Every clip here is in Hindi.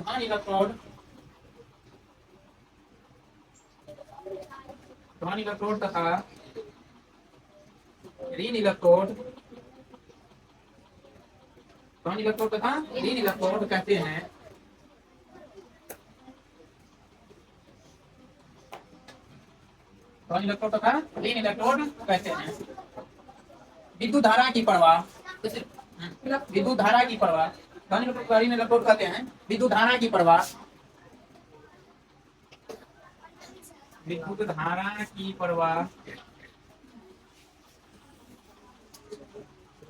धन इलेक्ट्रोड तथा ऋण इलेक्ट्रोड कहते हैं। धन इलेक्ट्रोड तथा ऋण इलेक्ट्रोड कहते हैं। विद्युत धारा की प्रवाह धन इलेक्ट्रोड ऋण इलेक्ट्रोड कहते हैं। विद्युत धारा की प्रवाह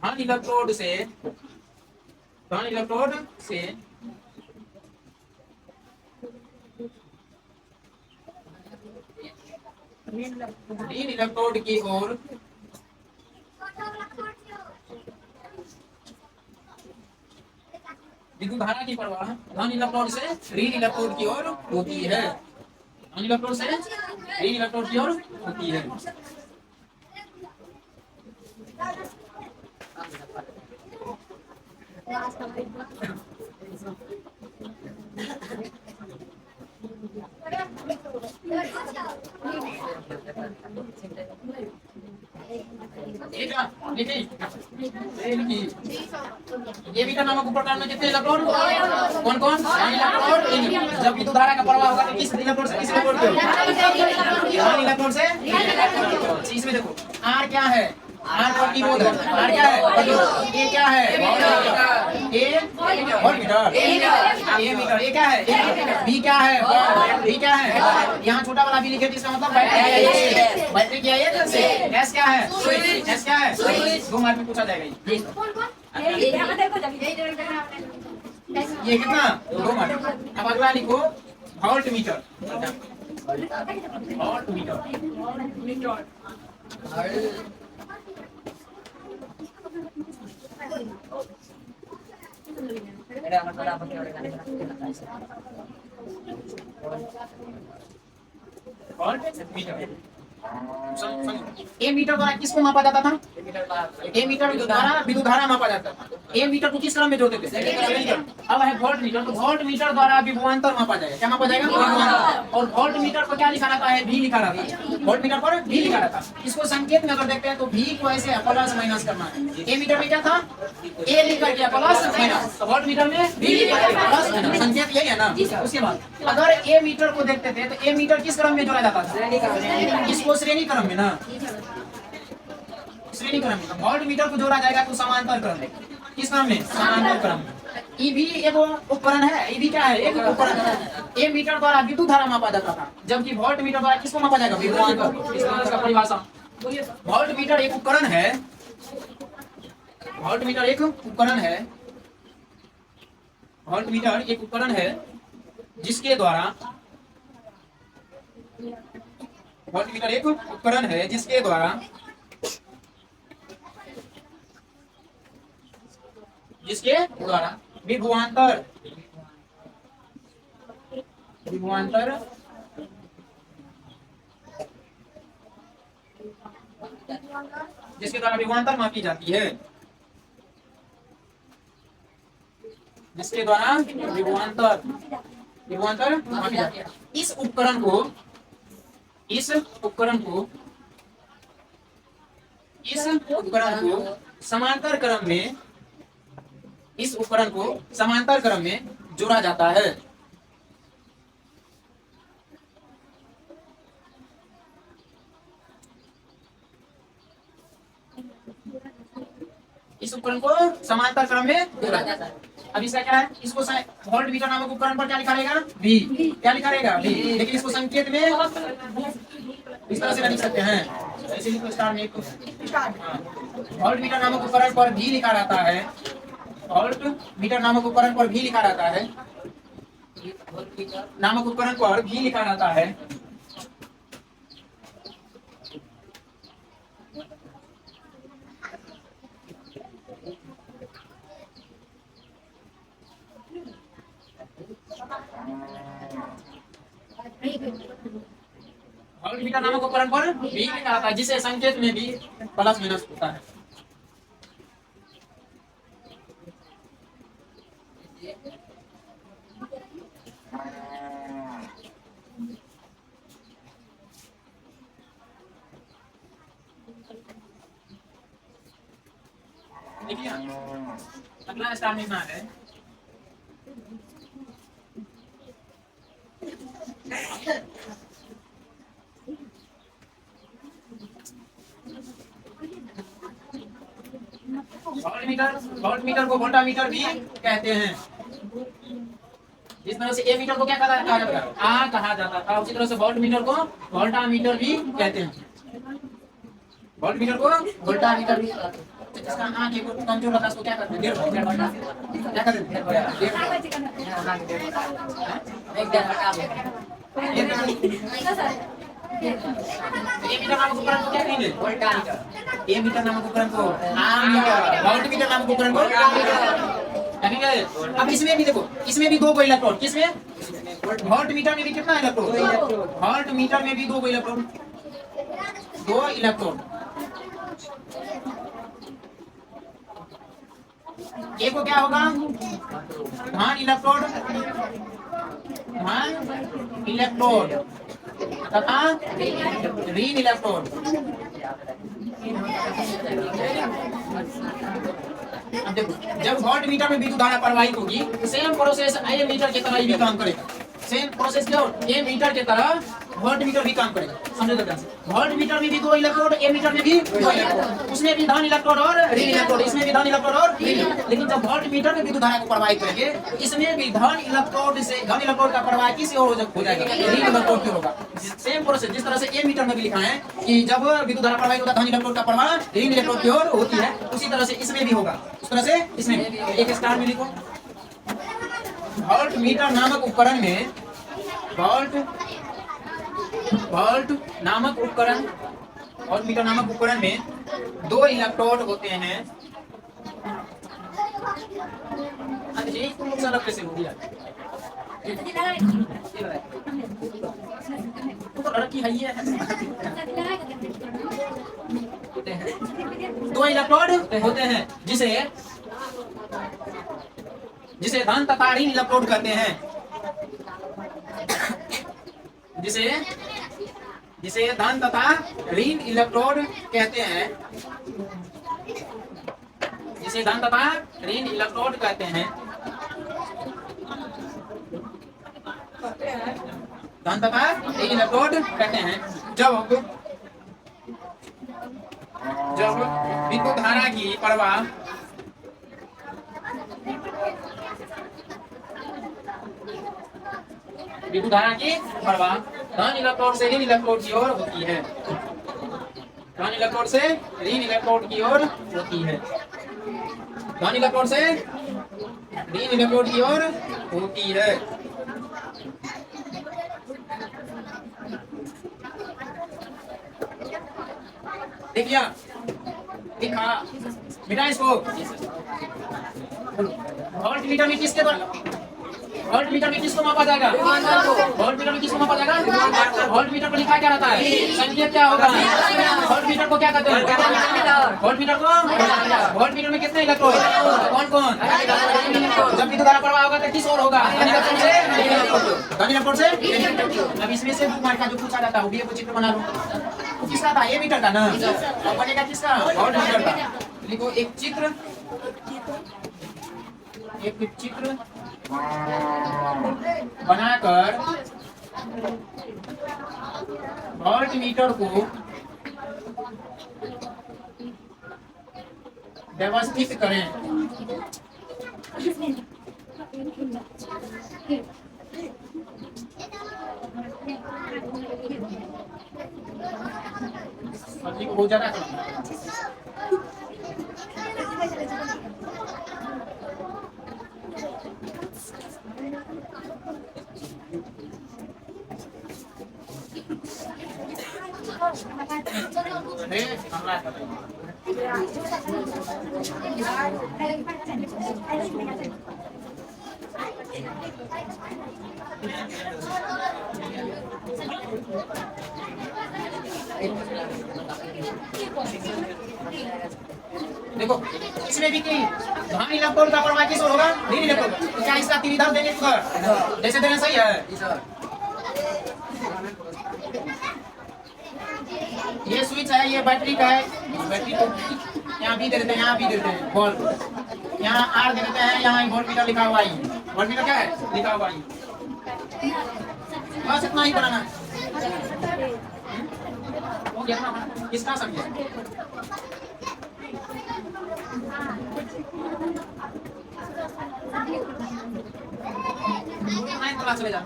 धन इलेक्ट्रोड से ऋण इलेक्ट्रोड की ओर विद्युत धारा की प्रवाह धन इलेक्ट्रोड से ऋण इलेक्ट्रोड की ओर होती है। धन इलेक्ट्रोड से ऋण इलेक्ट्रोड की ओर होती है। ये भी नामक प्रकार में कितने इलेक्ट्रोड कौन कौन इलेक्ट्रोड। जब विद्युत धारा का प्रवाह होगा तो किस इलेक्ट्रोड से किस इलेक्ट्रोड को धन इलेक्ट्रोड से इसमें देखो आर क्या है, आर प्रतिरोध है, आर क्या है प्रतिरोध, ए क्या है वोल्टमीटर, ए मीटर, ए क्या है बी क्या है बी क्या है। यहाँ छोटा वाला बी लिखे जिसका मतलब बैटरी क्या है, एस क्या है एस क्या है। 2 मार्क में पूछा जाएगा ये कितना 2 मार्क। अब अगला लिखो वोल्ट मीटर। ए मीटर द्वारा किसको मापा जाता था, ए मीटर द्वारा विद्युत धारा मापा जाता था। ए मीटर को किस क्रम में जोड़ते थे, अब है वोल्ट मीटर, तो वोल्ट मीटर द्वारा विभवांतर मापा जाएगा। क्या मापा जाएगा और वोल्ट मीटर पर क्या लिखा रहता है भी लिखा रहता है, वोल्ट मीटर पर भी लिखा रहता है। इसको संकेत में अगर देखते हैं तो भी को ऐसे प्लस माइनस करना है। ए मीटर में क्या था ए लिख कर दिया प्लस माइनस, वोल्ट मीटर में भी लिख कर प्लस माइनस, संकेत यही है ना। उसके बाद अगर ए मीटर को देखते थे तो ए मीटर किस क्रम में जोड़ा जाता था, इसको श्रेणी क्रम में ना, श्रेणी क्रम में। वोल्ट मीटर को जोड़ा जाएगा तो समांतर क्रम में, किस क्रम में समांतर क्रम में। ई भी एक उपकरण है, ई भी क्या है एक उपकरण है। ए मीटर द्वारा विद्युत धारा मापा जाता था, जबकि वोल्ट मीटर द्वारा किसको मापा जाएगा विभवांतर। इसका परिभाषा वोल्ट मीटर एक उपकरण है, वोल्ट मीटर एक उपकरण है, वोल्ट मीटर एक उपकरण है जिसके द्वारा वोल्ट मीटर एक उपकरण है जिसके द्वारा विभवांतर जिसके द्वारा विभवांतर मापी जाती है, जिसके द्वारा विभवांतर मापी जाती है। इस उपकरण को समांतर क्रम में, इस उपकरण को समांतर क्रम में जोड़ा जाता है। इस उपकरण को समांतर क्रम में जोड़ा जाता है। अब इसका क्या है, इसको वोल्ट मीटर नामक उपकरण पर क्या लिखा रहेगा भी, क्या लिखा रहेगा भी, लेकिन इसको संकेत में इस तरह से लिख सकते हैं, ऐसे लिखो स्टार में। वोल्ट मीटर नामक उपकरण पर भी लिखा रहता है, वोल्ट मीटर नामक उपकरण पर भी लिखा रहता है, नामक उपकरण पर भी लिखा रहता है। वोल्ट मीटर नामक उपकरण पर भी लिखा रहता है, जिसे संकेत में भी प्लस माइनस होता है। देखिए अगला स्टार में ना है वोल्ट मीटर को वोल्टामीटर भी कहते हैं। इस तरह से ए मीटर को क्या कहा जाता है? आ कहा जाता था। उसी तरह से वोल्ट मीटर को वोल्टामीटर भी कहते हैं। वोल्ट मीटर को वोल्टामीटर भी कहते हैं। जिसका आँख एक कमजोर होता है उसको क्या करते हैं? क्या करते हैं? ए मीटर नामक उपकरण को क्या कहेंगे? वोल्टामीटर। ए मीटर नामक उपकरण को आमीटर। वोल्ट मीटर नामक उपकरण को अब इसमें भी देखो, इसमें भी दो को इलेक्ट्रोड। किसमें? वोल्ट मीटर में भी कितना इलेक्ट्रोड? वोल्ट मीटर में भी दो को इलेक्ट्रोड, दो इलेक्ट्रोड। एक को क्या होगा? धन इलेक्ट्रोड, धन इलेक्ट्रोड तथा ऋण इलेक्ट्रोड। अब देखो, जब वोल्ट मीटर में विद्युत धारा प्रवाहित होगी सेम प्रोसेस ए मीटर की तरह ही भी काम करेगा। सेम प्रोसेस क्या हो? ए मीटर की तरह वोल्ट मीटर भी काम करेगा। समझो तो ध्यान से। वोल्ट मीटर में भी दो इलेक्ट्रोड, ए मीटर में भी दो इलेक्ट्रोड। उसमें भी धन इलेक्ट्रोड और ऋण इलेक्ट्रोड, इसमें भी धन इलेक्ट्रोड और ऋण। लेकिन जब वोल्ट मीटर में विद्युत धारा को प्रवाहित करेंगे तो इसमें भी धन इलेक्ट्रोड से धन इलेक्ट्रोड का प्रवाह किस ओर हो जाएगा? ऋण इलेक्ट्रोड की होगा। सेम प्रोसेस जिस तरह से ए मीटर में भी लिखा है कि जब विद्युत धारा प्रवाहित होता है धन इलेक्ट्रोड का प्रवाह ऋण इलेक्ट्रोड की ओर होती है, उसी तरह से इसमें भी होगा। उस तरह से इसमें एक स्टार में लिखो। वोल्ट मीटर नामक उपकरण में वोल्ट नामक उपकरण, वोल्ट मीटर नामक उपकरण में दो इलेक्ट्रोड होते हैं। कैसे हो गया? तो लड़की है ये दो इलेक्ट्रोड होते हैं जिसे धन तथा ऋण इलेक्ट्रोड कहते हैं। जिसे धन तथा ऋण इलेक्ट्रोड कहते हैं। जिसे धन तथा ऋण इलेक्ट्रोड कहते हैं। धन तथा ऋण इलेक्ट्रोड कहते हैं। जब विद्युत धारा की प्रवाह विद्युत धारा की प्रवाह धन इलेक्ट्रोड से ऋण इलेक्ट्रोड की ओर होती है। धन इलेक्ट्रोड से ऋण इलेक्ट्रोड की ओर होती है। धन इलेक्ट्रोड से ऋण इलेक्ट्रोड की ओर होती है। देखिए दिखा बेटा इसको। वोल्ट मीटर में किसके द्वारा वोल्ट मीटर में किसको मापा जाएगा? वोल्ट मीटर में किसको मापा जाएगा? वोल्ट मीटर पर लिखा क्या रहता है? संकेत क्या होगा? वोल्ट मीटर को क्या कहते हैं? वोल्ट मीटर को वोल्ट मीटर में कितने इलेक्ट्रोड? कौन कौन? जब विद्युत धारा प्रवाह होगा तो किस ओर होगा? धन इलेक्ट्रोड से धन इलेक्ट्रोड से। अब इसमें से 2 मार्क का जो पूछा जाता है वो भी एक चित्र बना लो। किसका था? ए मीटर का ना। अब बनेगा किसका? वोल्ट मीटर का। लिखो एक चित्र बनाकर वोल्ट मीटर को व्यवस्थित करें। बहुत ज्यादा देखो इसमें भी कहीं धन इलेक्ट्रोड का प्रवाह किस ओर होगा? ऋण इलेक्ट्रोड। तो क्या इसका तीर इधर देंगे उधर? जैसे देना सही है। ये स्विच है, ये बैटरी का है। बैटरी को यहाँ भी दे देते हैं, यहाँ भी दे देते हैं वोल्ट, यहाँ आर दे देते हैं, यहाँ वोल्ट मीटर लिखा हुआ है। वोल्ट मीटर क्या है लिखा हुआ है। बस इतना ही बनाना है। हो गया ना, किसका समझे। चले जाओ।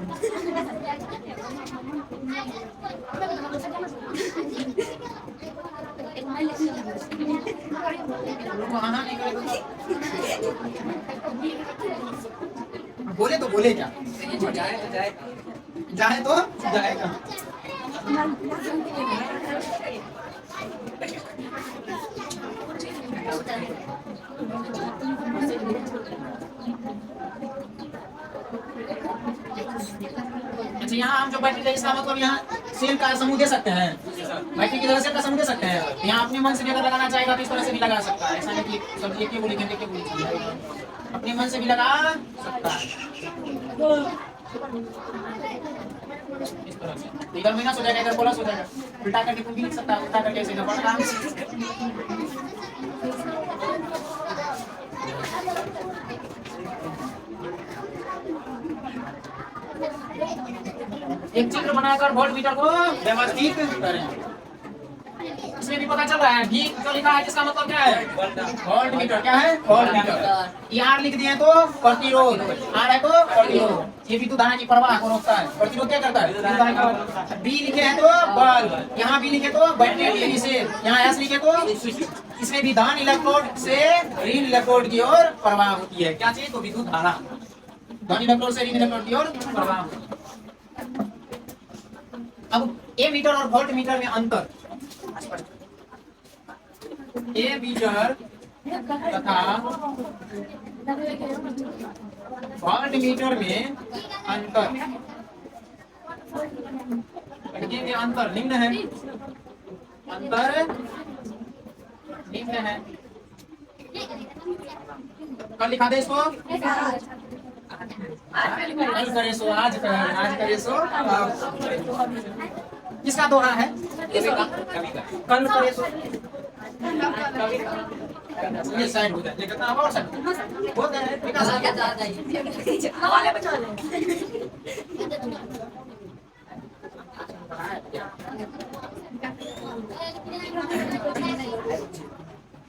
बोले तो बोले क्या, जाए तो जाएगा, जाए तो जाएगा। अच्छा, यहाँ हम जो बैटरी का इसका मतलब यहाँ सेल का समूह दे सकते हैं, बैटरी की तरह सेल का समूह दे सकते हैं। यहाँ अपने मन से भी अगर लगाना चाहेगा तो इस तरह से भी लगा सकता है। ऐसा नहीं कि सब एक ही बोली अपने मन से भी लगा सकता है इस तरह से। इधर माइनस हो जाएगा, इधर प्लस हो जाएगा, उल्टा करके तुम भी लिख सकता है, उल्टा करके ऐसे बढ़ रहा एक चित्र बनाकर वोल्ट मीटर को व्यवस्थित करें। इसमें भी पता चल रहा है भी जो लिखा है इसका मतलब क्या है, वोल्ट मीटर। क्या है वोल्ट मीटर। ये आर लिख दिए तो प्रतिरोध, आर है तो प्रतिरोध, ये विद्युत धारा की प्रवाह को रोकता है। प्रतिरोध क्या करता है, बी लिखे हैं तो बल्ब, यहाँ भी लिखे तो बैटरी से, यहाँ एस लिखे तो इसमें भी धन इलेक्ट्रोड से ऋण इलेक्ट्रोड की ओर प्रवाह होती है। क्या चाहिए तो विद्युत धारा, धन इलेक्ट्रोड से ऋण इलेक्ट्रोड की ओर प्रवाह। अब ए मीटर और वोल्ट मीटर में अंतर, ए मीटर तथा वोल्ट मीटर में अंतर, ये अंतर निम्न है, अंतर निम्न है। कल लिखा दे इसको, कल करे सो आज कर, आज करे सो किसका दोहा है, कल करे सो ये साइड हो जाए, लेकिन अब और साइड बहुत है विकास आ गया।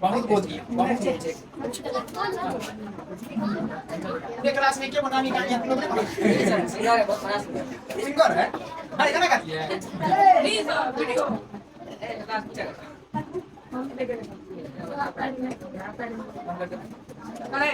बहुत बोल दिया, बहुत पूरे क्लास में क्या बनाने का सिंगर है, बहुत बड़ा सिंगर है। अरे गाना गाती है वीडियो अरे